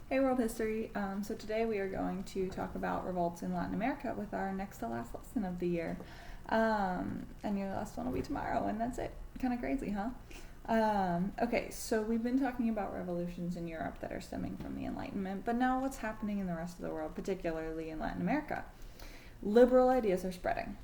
Hey, World History. So today we are going to talk about revolts in Latin America with our next to last lesson of the year. And your last one will be tomorrow, and that's it. Kind of crazy, huh? Okay, so we've been talking about revolutions in Europe that are stemming from the Enlightenment, but now what's happening in the rest of the world, particularly in Latin America? Liberal ideas are spreading.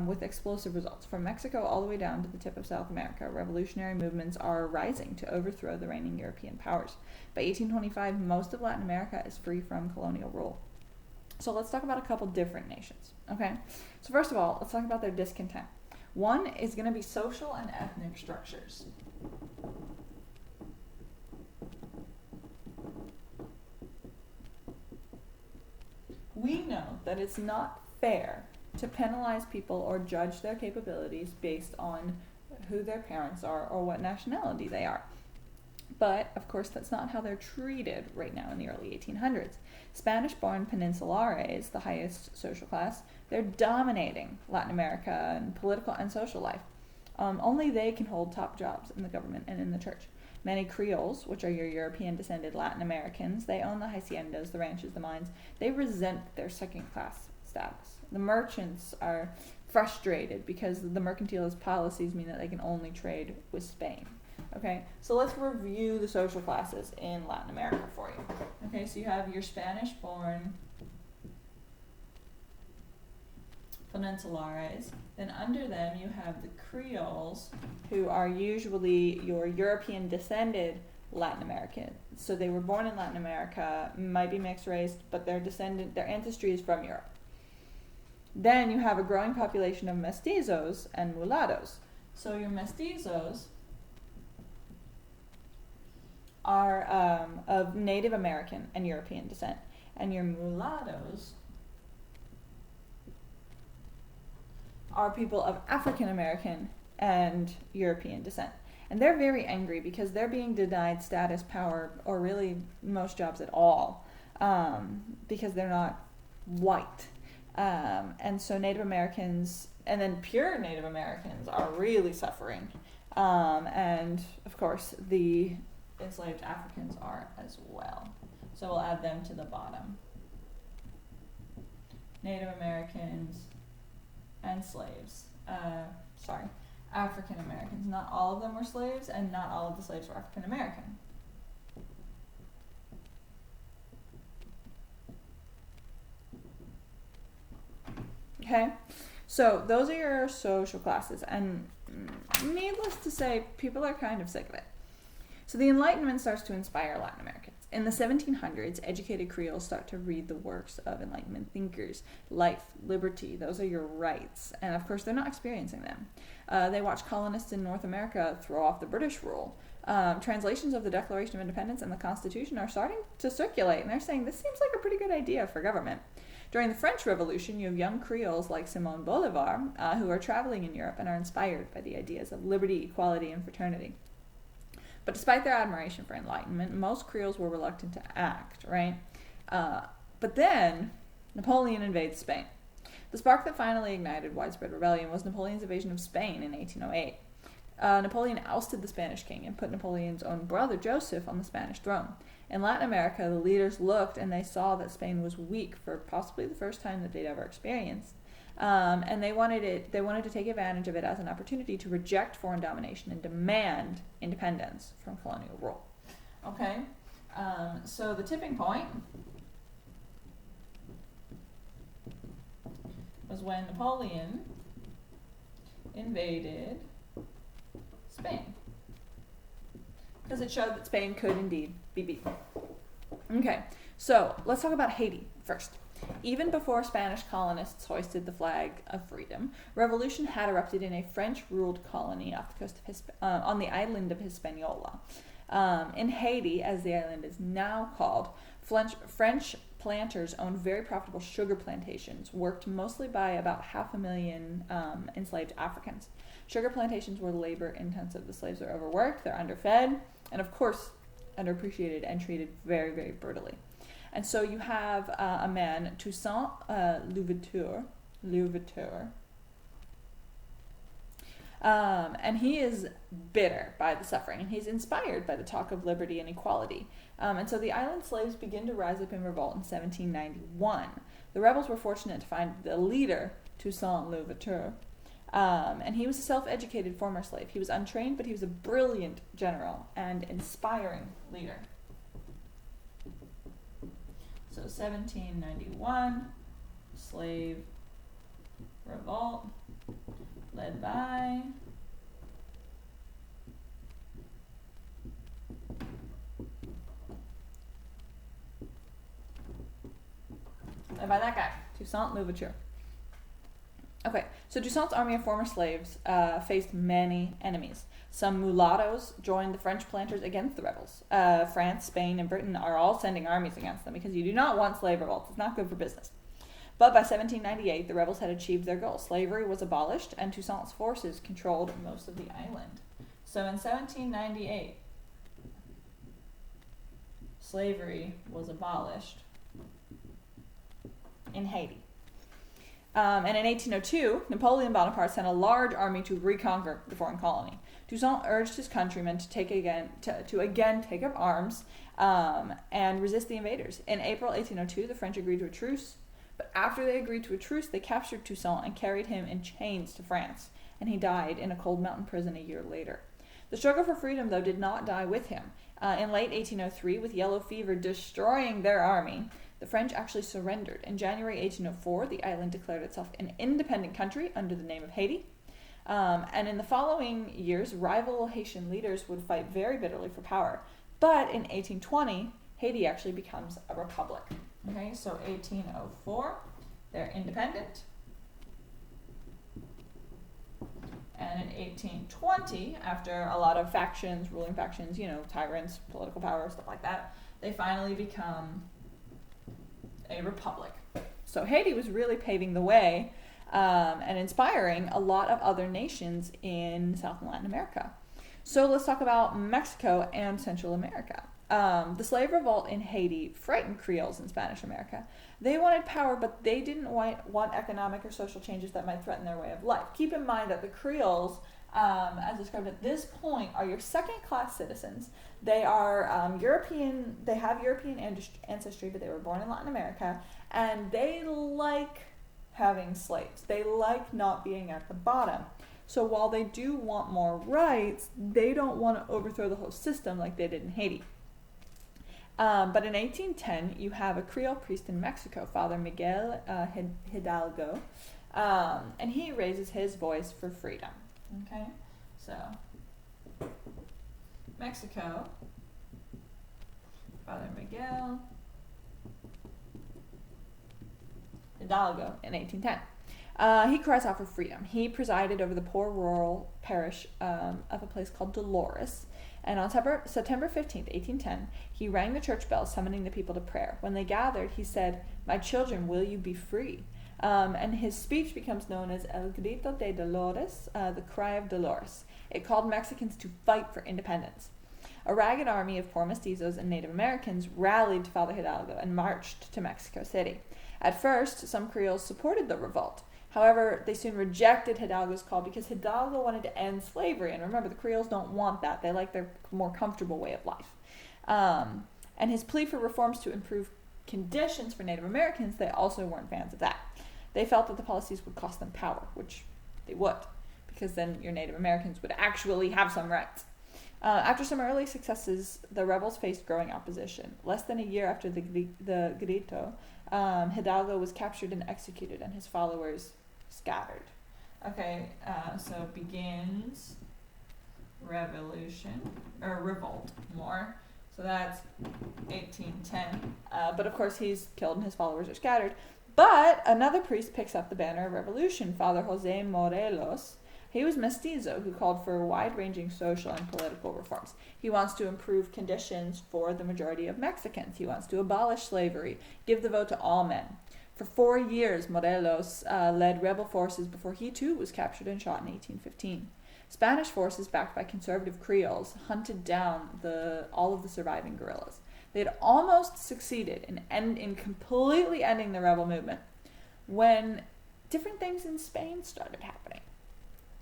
With explosive results. From Mexico all the way down to the tip of South America, revolutionary movements are rising to overthrow the reigning European powers. By 1825, most of Latin America is free from colonial rule. So let's talk about a couple different nations, okay? So first of all, let's talk about their discontent. One is going to be social and ethnic structures. We know that it's not fair to penalize people or judge their capabilities based on who their parents are or what nationality they are. But, of course, that's not how they're treated right now in the early 1800s. Spanish-born peninsulares, the highest social class, they're dominating Latin America in political and social life. Only they can hold top jobs in the government and in the church. Many Creoles, which are your European-descended Latin Americans, they own the haciendas, the ranches, the mines. They resent their second-class status. The merchants are frustrated because the mercantilist policies mean that they can only trade with Spain. Okay, so let's review the social classes in Latin America for you. Okay, so you have your Spanish-born peninsulares. Then under them you have the Creoles, who are usually your European-descended Latin American. So they were born in Latin America, might be mixed race, but their ancestry is from Europe. Then you have a growing population of mestizos and mulattoes. So your mestizos are of Native American and European descent, and your mulattoes are people of African American and European descent. And they're very angry because they're being denied status, power, or really most jobs at all, because they're not white. And so Native Americans, and then pure Native Americans, are really suffering. And, of course, the enslaved Africans are as well. So we'll add them to the bottom. Native Americans and slaves. African Americans. Not all of them were slaves, and not all of the slaves were African American. Okay, so those are your social classes, and needless to say, people are kind of sick of it. So the Enlightenment starts to inspire Latin Americans. In the 1700s, educated Creoles start to read the works of Enlightenment thinkers. Life, liberty, those are your rights. And of course, they're not experiencing them. They watch colonists in North America throw off the British rule. Translations of the Declaration of Independence and the Constitution are starting to circulate, and they're saying this seems like a pretty good idea for government. During the French Revolution, you have young Creoles like Simon Bolivar who are traveling in Europe and are inspired by the ideas of liberty, equality, and fraternity. But despite their admiration for Enlightenment, most Creoles were reluctant to act, right? But then Napoleon invades Spain. The spark that finally ignited widespread rebellion was Napoleon's invasion of Spain in 1808. Napoleon ousted the Spanish king and put Napoleon's own brother Joseph on the Spanish throne. In Latin America, the leaders looked and they saw that Spain was weak for possibly the first time that they'd ever experienced. And they wanted to take advantage of it as an opportunity to reject foreign domination and demand independence from colonial rule. Okay, so the tipping point was when Napoleon invaded Spain, because it showed that Spain could indeed be beaten. Okay, so let's talk about Haiti first. Even before Spanish colonists hoisted the flag of freedom, revolution had erupted in a French-ruled colony off the coast of on the island of Hispaniola. In Haiti, as the island is now called, French planters owned very profitable sugar plantations, worked mostly by about 500,000 enslaved Africans. Sugar plantations were labor-intensive. The slaves are overworked, they're underfed, and of course, underappreciated and treated very, very brutally. And so you have a man, Toussaint Louverture, And he is bitter by the suffering, and he's inspired by the talk of liberty and equality. And so the island slaves begin to rise up in revolt in 1791. The rebels were fortunate to find the leader, Toussaint Louverture, and he was a self-educated former slave. He was untrained, but he was a brilliant general and inspiring leader. So 1791, slave revolt, led by that guy, Toussaint Louverture. Okay, so Toussaint's army of former slaves faced many enemies. Some mulattoes joined the French planters against the rebels. France, Spain, and Britain are all sending armies against them because you do not want slave revolts. It's not good for business. But by 1798, the rebels had achieved their goal. Slavery was abolished, and Toussaint's forces controlled most of the island. So in 1798, slavery was abolished in Haiti. And in 1802, Napoleon Bonaparte sent a large army to reconquer the foreign colony. Toussaint urged his countrymen to again take up arms and resist the invaders. In April 1802, the French agreed to a truce, but after they agreed to a truce, they captured Toussaint and carried him in chains to France, and he died in a cold mountain prison a year later. The struggle for freedom, though, did not die with him. In late 1803, with yellow fever destroying their army, the French actually surrendered. In January 1804, the island declared itself an independent country under the name of Haiti. And in the following years, rival Haitian leaders would fight very bitterly for power. But in 1820, Haiti actually becomes a republic. Okay, so 1804, they're independent. And in 1820, after a lot of factions, ruling factions, tyrants, political power, stuff like that, they finally become a republic. So Haiti was really paving the way and inspiring a lot of other nations in South and Latin America. So let's talk about Mexico and Central America. The slave revolt in Haiti frightened Creoles in Spanish America. They wanted power, but they didn't want economic or social changes that might threaten their way of life. Keep in mind that the Creoles, as described at this point, are your second-class citizens. They are European. They have European ancestry, but they were born in Latin America, and they like having slaves. They like not being at the bottom. So while they do want more rights, they don't want to overthrow the whole system like they did in Haiti. But in 1810, you have a Creole priest in Mexico, Father Miguel Hidalgo, and he raises his voice for freedom. Okay, so Mexico, Father Miguel Hidalgo in 1810. He cries out for freedom. He presided over the poor rural parish of a place called Dolores. And on September 15th, 1810, he rang the church bell, summoning the people to prayer. When they gathered, he said, "My children, will you be free?" And his speech becomes known as El Grito de Dolores, the cry of Dolores. It called Mexicans to fight for independence. A ragged army of poor mestizos and Native Americans rallied to Father Hidalgo and marched to Mexico City. At first, some Creoles supported the revolt. However, they soon rejected Hidalgo's call because Hidalgo wanted to end slavery. And remember, the Creoles don't want that. They like their more comfortable way of life. And his plea for reforms to improve conditions for Native Americans, they also weren't fans of that. They felt that the policies would cost them power, which they would, because then your Native Americans would actually have some rights. After some early successes, the rebels faced growing opposition. Less than a year after the Grito, Hidalgo was captured and executed, and his followers scattered. Okay, so begins revolt more. So that's 1810. But of course he's killed and his followers are scattered. But another priest picks up the banner of revolution, Father Jose Morelos. He was mestizo who called for wide-ranging social and political reforms. He wants to improve conditions for the majority of Mexicans. He wants to abolish slavery, give the vote to all men. For 4 years, Morelos led rebel forces before he too was captured and shot in 1815. Spanish forces, backed by conservative Creoles, hunted down all of the surviving guerrillas. They had almost succeeded in completely ending the rebel movement when different things in Spain started happening.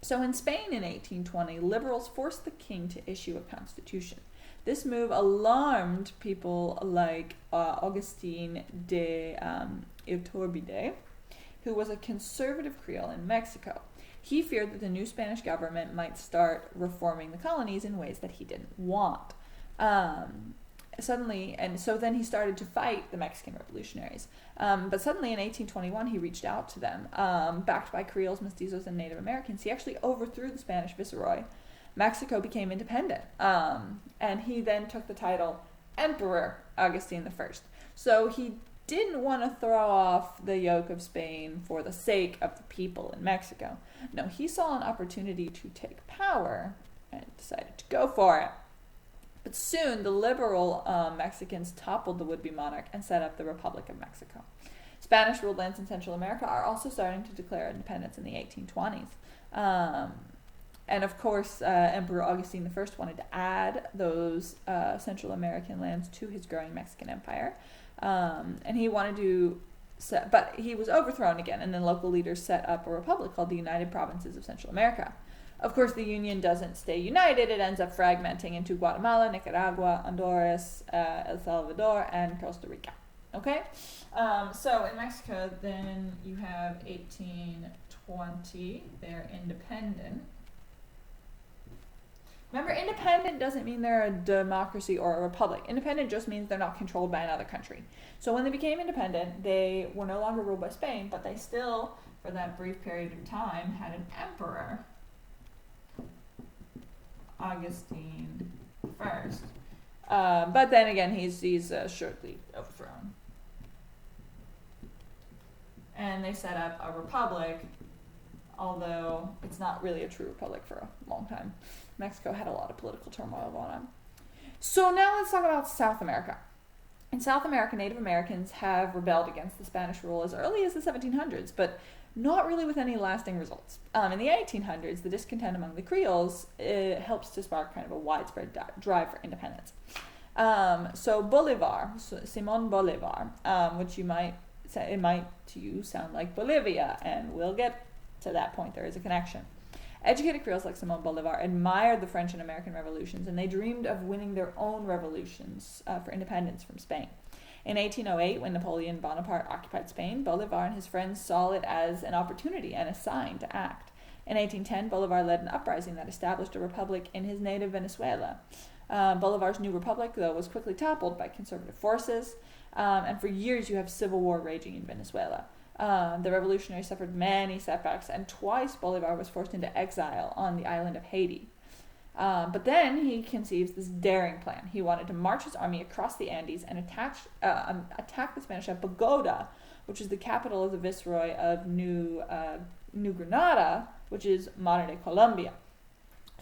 So in Spain in 1820, liberals forced the king to issue a constitution. This move alarmed people like Agustin de Iturbide, who was a conservative Creole in Mexico. He feared that the new Spanish government might start reforming the colonies in ways that he didn't want. So then he started to fight the Mexican revolutionaries. But suddenly in 1821, he reached out to them, backed by Creoles, mestizos, and Native Americans. He actually overthrew the Spanish viceroy. Mexico became independent, and he then took the title Emperor Augustine I. So he didn't want to throw off the yoke of Spain for the sake of the people in Mexico. No, he saw an opportunity to take power and decided to go for it. But soon, the liberal Mexicans toppled the would-be monarch and set up the Republic of Mexico. Spanish-ruled lands in Central America are also starting to declare independence in the 1820s. And of course, Emperor Augustine I wanted to add those Central American lands to his growing Mexican empire. And he wanted to, but he was overthrown again, and then local leaders set up a republic called the United Provinces of Central America. Of course, the union doesn't stay united. It ends up fragmenting into Guatemala, Nicaragua, Honduras, El Salvador, and Costa Rica. Okay? So in Mexico, then you have 1820. They're independent. Remember, independent doesn't mean they're a democracy or a republic. Independent just means they're not controlled by another country. So when they became independent, they were no longer ruled by Spain, but they still, for that brief period of time, had an emperor, Augustine I. But then again, he's shortly overthrown. And they set up a republic, although it's not really a true republic for a long time. Mexico had a lot of political turmoil going on. So now let's talk about South America. In South America, Native Americans have rebelled against the Spanish rule as early as the 1700s, but not really with any lasting results. In the 1800s, the discontent among the Creoles helps to spark kind of a widespread drive for independence. So Bolivar, Simon Bolivar, which you might say, it might to you sound like Bolivia, and we'll get to that point. There is a connection. Educated Creoles like Simon Bolivar admired the French and American revolutions, and they dreamed of winning their own revolutions for independence from Spain. In 1808, when Napoleon Bonaparte occupied Spain, Bolivar and his friends saw it as an opportunity and a sign to act. In 1810, Bolivar led an uprising that established a republic in his native Venezuela. Bolivar's new republic, though, was quickly toppled by conservative forces, and for years you have civil war raging in Venezuela. The revolutionaries suffered many setbacks, and twice Bolivar was forced into exile on the island of Haiti. But then he conceives this daring plan. He wanted to march his army across the Andes and attack the Spanish at Bogota, which is the capital of the viceroy of New Granada, which is modern-day Colombia.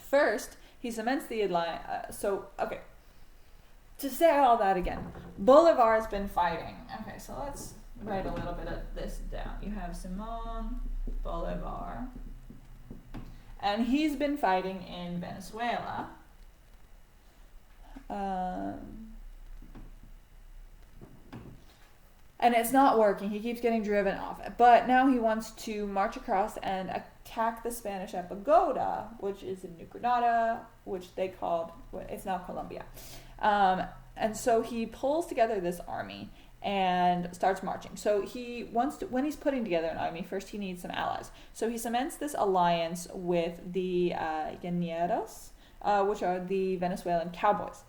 First, he cements the alliance. To say all that again, Bolivar has been fighting. Okay, so let's write a little bit of this down. You have Simon Bolivar, and he's been fighting in Venezuela. And it's not working. He keeps getting driven off. But now he wants to march across and attack the Spanish at Bogota, which is in New Granada, which they called, it's now Colombia. And so he pulls together this army and starts marching. So he wants to, when he's putting together an army, first he needs some allies. So he cements this alliance with the Llaneros, which are the Venezuelan cowboys.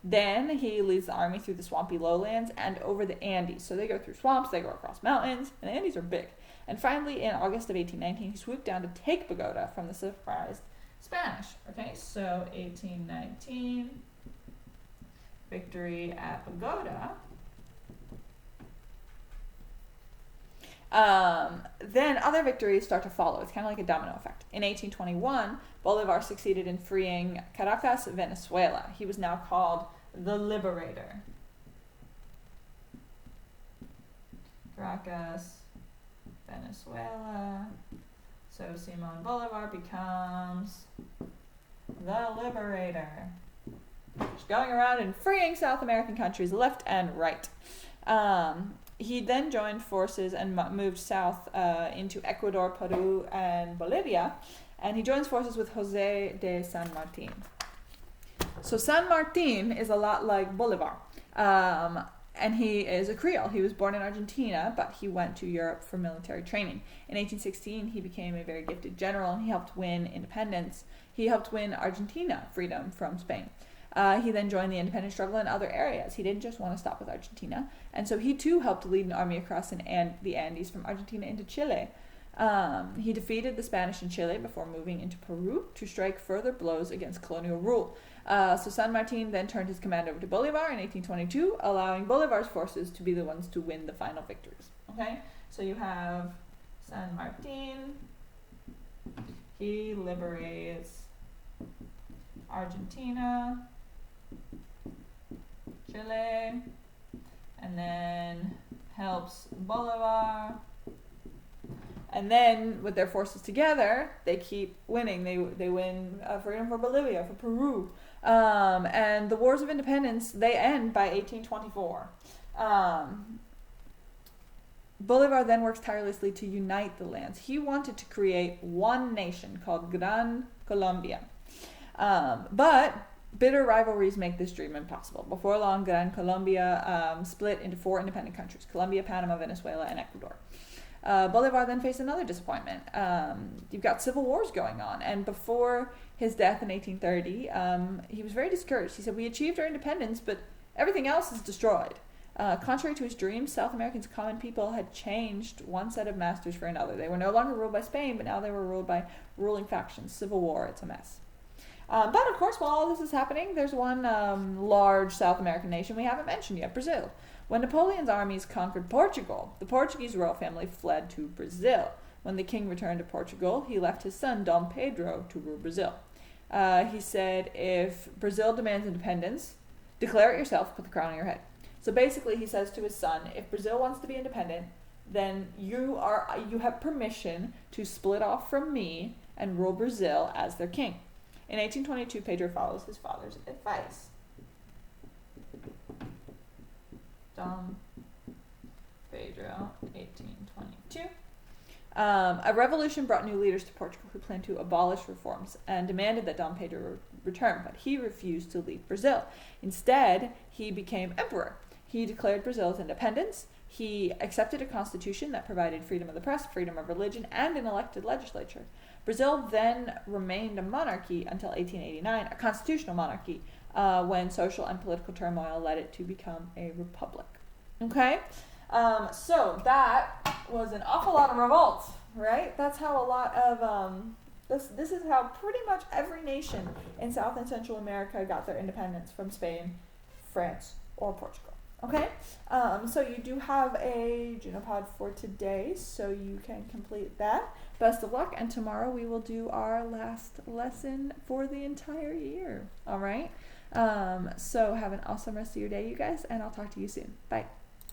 Then he leads the army through the swampy lowlands and over the Andes. So they go through swamps, they go across mountains, and the Andes are big. And finally, in August of 1819, he swooped down to take Bogota from the surprised Spanish. Okay, so 1819, victory at Bogota. Then other victories start to follow. It's kind of like a domino effect. In 1821, Bolivar succeeded in freeing Caracas, Venezuela. He was now called the Liberator. Caracas, Venezuela. So Simon Bolivar becomes the Liberator. Just going around and freeing South American countries left and right. He then joined forces and moved south into Ecuador, Peru, and Bolivia. and he joins forces with Jose de San Martin. So San Martin is a lot like Bolivar, and he is a Creole. He was born in Argentina, but he went to Europe for military training. In 1816, he became a very gifted general, and he helped win independence. He helped win Argentina freedom from Spain. He then joined the independence struggle in other areas. He didn't just want to stop with Argentina, and so he too helped lead an army across the Andes from Argentina into Chile. He defeated the Spanish in Chile before moving into Peru to strike further blows against colonial rule. So San Martin then turned his command over to Bolivar in 1822, allowing Bolivar's forces to be the ones to win the final victories. Okay, so you have San Martin. He liberates Argentina, Chile, and then helps Bolivar. And then, with their forces together, they keep winning. They win freedom for Bolivia, for Peru. And the wars of independence, they end by 1824. Bolivar then works tirelessly to unite the lands. He wanted to create one nation called Gran Colombia. But bitter rivalries make this dream impossible. Before long, Gran Colombia split into 4 independent countries: Colombia, Panama, Venezuela, and Ecuador. Bolivar then faced another disappointment. You've got civil wars going on, and before his death in 1830, he was very discouraged. He said, "We achieved our independence, but everything else is destroyed." Contrary to his dreams, South America's common people had changed one set of masters for another. They were no longer ruled by Spain, but now they were ruled by ruling factions. Civil war, it's a mess. But of course, while all this is happening, there's one large South American nation we haven't mentioned yet: Brazil. When Napoleon's armies conquered Portugal, the Portuguese royal family fled to Brazil. When the king returned to Portugal, he left his son, Dom Pedro, to rule Brazil. He said, "If Brazil demands independence, declare it yourself, put the crown on your head." So basically, he says to his son, if Brazil wants to be independent, then you have permission to split off from me and rule Brazil as their king. In 1822, Pedro follows his father's advice. Dom Pedro, 1822. A revolution brought new leaders to Portugal who planned to abolish reforms and demanded that Dom Pedro return, but he refused to leave Brazil. Instead, he became emperor. He declared Brazil's independence. He accepted a constitution that provided freedom of the press, freedom of religion, and an elected legislature. Brazil then remained a monarchy until 1889, a constitutional monarchy, when social and political turmoil led it to become a republic. Okay? So that was an awful lot of revolts, right? That's how a lot of, this is how pretty much every nation in South and Central America got their independence from Spain, France, or Portugal. Okay? So you do have a Junopod for today, so you can complete that. Best of luck, and tomorrow we will do our last lesson for the entire year. All right? So have an awesome rest of your day, you guys, and I'll talk to you soon. Bye.